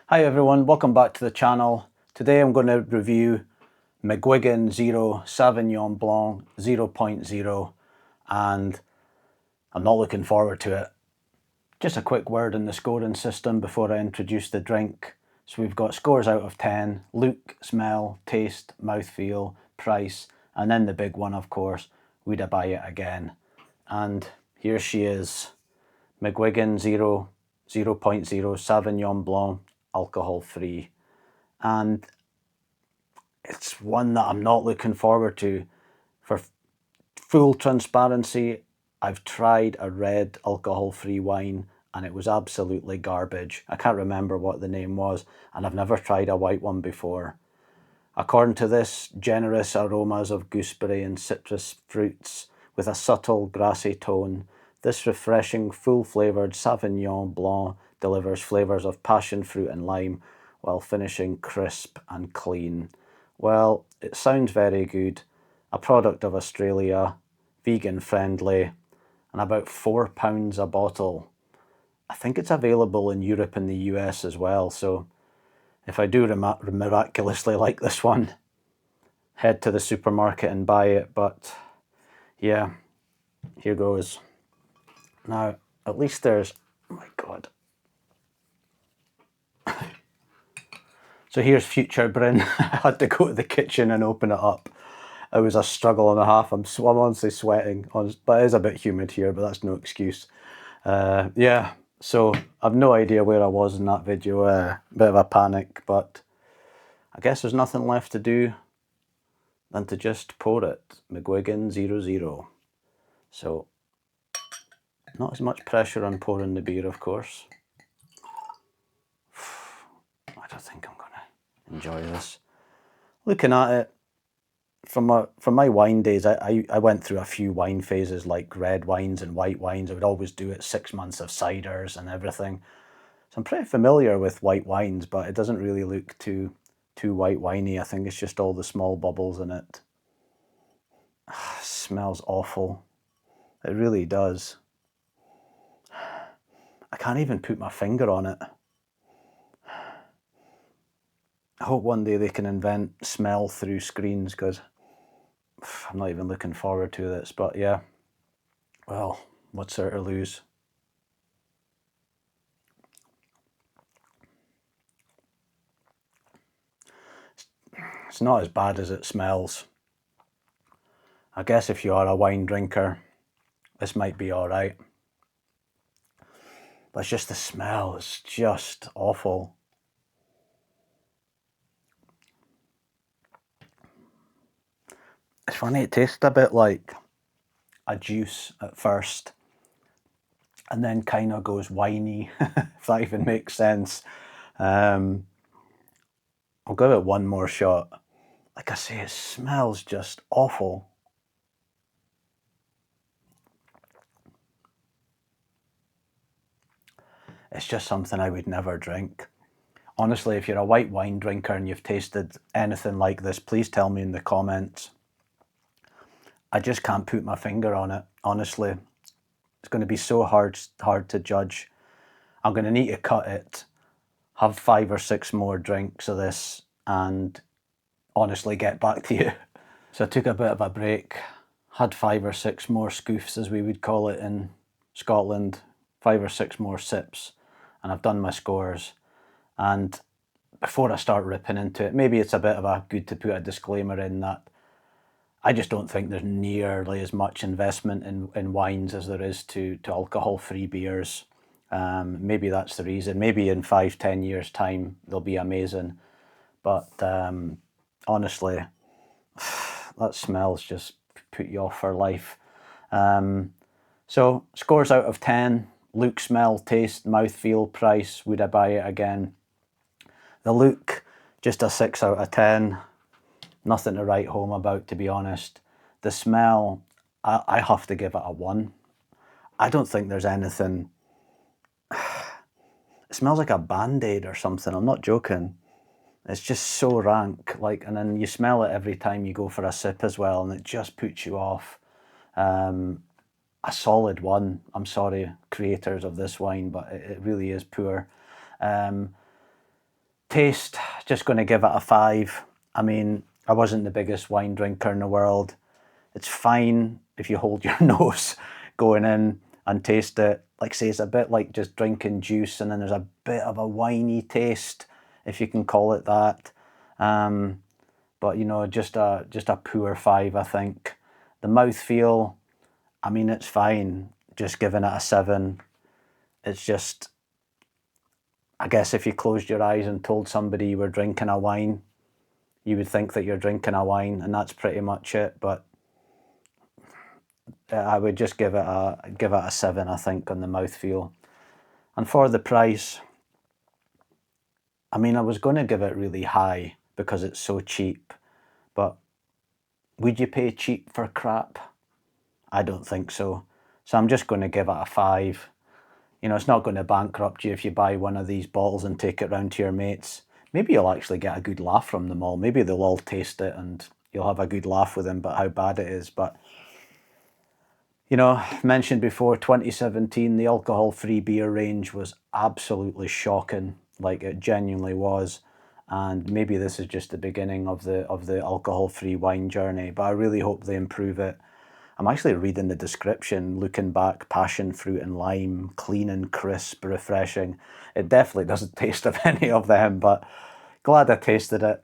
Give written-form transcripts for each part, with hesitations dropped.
Hi everyone, welcome back to the channel. Today I'm going to review McGuigan Zero Sauvignon Blanc 0.0 and I'm not looking forward to it. Just a quick word on the scoring system before I introduce the drink. So we've got scores out of 10, look, smell, taste, mouthfeel, price, and then the big one of course, would I buy it again? And here she is, McGuigan 0.0 Sauvignon Blanc, alcohol free, and it's one that I'm not looking forward to. For full transparency, I've tried a red alcohol free wine and it was absolutely garbage. I can't remember what the name was, and I've never tried a white one before. According to this, generous aromas of gooseberry and citrus fruits with a subtle grassy tone, this refreshing, full-flavoured Sauvignon Blanc delivers flavours of passion fruit and lime while finishing crisp and clean. Well, it sounds very good. A product of Australia, vegan friendly, and about £4 a bottle. I think it's available in Europe and the US as well, so if I do miraculously like this one, head to the supermarket and buy it. But yeah, here goes. Now, at least there's, oh my God. So here's future Bryn. I had to go to the kitchen and open it up. It was a struggle and a half. I'm honestly sweating, but it is a bit humid here, but that's no excuse. Yeah, so I've no idea where I was in that video. A bit of a panic, but I guess there's nothing left to do than to just pour it. McGuigan 0.0. So not as much pressure on pouring the beer, of course. I don't think I'm gonna enjoy this. Looking at it, from my wine days, I went through a few wine phases, like red wines and white wines. I would always do it 6 months of ciders and everything. So I'm pretty familiar with white wines, but it doesn't really look too white winey. I think it's just all the small bubbles in it. It smells awful. It really does. I can't even put my finger on it. I hope one day they can invent smell through screens, because I'm not even looking forward to this. But yeah, well, what's there to lose? It's not as bad as it smells. I guess if you are a wine drinker, this might be all right. But it's just the smell, it's just awful. It's funny, it tastes a bit like a juice at first, and then kind of goes winey, if that even makes sense. I'll give it one more shot. Like I say, it smells just awful. It's just something I would never drink. Honestly, if you're a white wine drinker and you've tasted anything like this, please tell me in the comments. I just can't put my finger on it, honestly. It's going to be so hard to judge. I'm going to need to cut it, have 5 or 6 more drinks of this, and honestly get back to you. So I took a bit of a break, had 5 or 6 more scoofs, as we would call it in Scotland, 5 or 6 more sips, and I've done my scores. And before I start ripping into it, maybe it's a bit of a good to put a disclaimer in that I just don't think there's nearly as much investment in wines as there is to alcohol-free beers. Maybe that's the reason. Maybe in 5-10 years' time they'll be amazing. But honestly, that smells just put you off for life. So scores out of 10, look, smell, taste, mouthfeel, price, would I buy it again? The look, just a 6 out of 10. Nothing to write home about, to be honest. The smell, I have to give it a 1. I don't think there's anything. It smells like a Band-Aid or something. I'm not joking. It's just so rank. And then you smell it every time you go for a sip as well, and it just puts you off. A solid 1. I'm sorry, creators of this wine, but it really is poor. Taste, just going to give it a 5. I mean, I wasn't the biggest wine drinker in the world. It's fine if you hold your nose going in and taste it. Like say, it's a bit like just drinking juice, and then there's a bit of a winey taste, if you can call it that. But you know, just a poor 5, I think. The mouthfeel, I mean, it's fine. Just giving it a 7. It's just, I guess if you closed your eyes and told somebody you were drinking a wine, you would think that you're drinking a wine, and that's pretty much it. But I would just give it a 7, I think, on the mouthfeel. And for the price, I mean, I was going to give it really high because it's so cheap, but would you pay cheap for crap? I don't think so. So I'm just going to give it a 5. You know, it's not going to bankrupt you if you buy one of these bottles and take it round to your mates. Maybe you'll actually get a good laugh from them all. Maybe they'll all taste it and you'll have a good laugh with them about how bad it is. But, you know, mentioned before, 2017, the alcohol-free beer range was absolutely shocking. Like, it genuinely was. And maybe this is just the beginning of the alcohol-free wine journey, but I really hope they improve it. I'm actually reading the description, looking back, passion fruit and lime, clean and crisp, refreshing. It definitely doesn't taste of any of them, but glad I tasted it.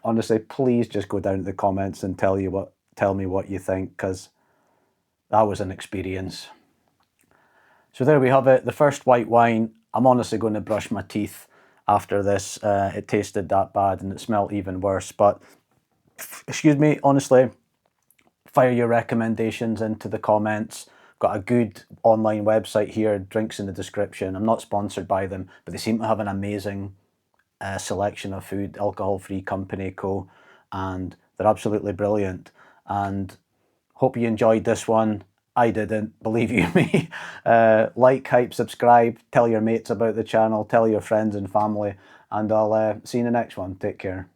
Honestly, please just go down to the comments and tell me what you think, because that was an experience. So there we have it, the first white wine. I'm honestly going to brush my teeth after this. It tasted that bad and it smelled even worse, but excuse me, honestly, fire your recommendations into the comments. Got a good online website here, drinks in the description. I'm not sponsored by them, but they seem to have an amazing selection of food, alcohol-free company co, and they're absolutely brilliant. And hope you enjoyed this one. I didn't, believe you me. Like, hype, subscribe, tell your mates about the channel, tell your friends and family, and I'll see you in the next one. Take care.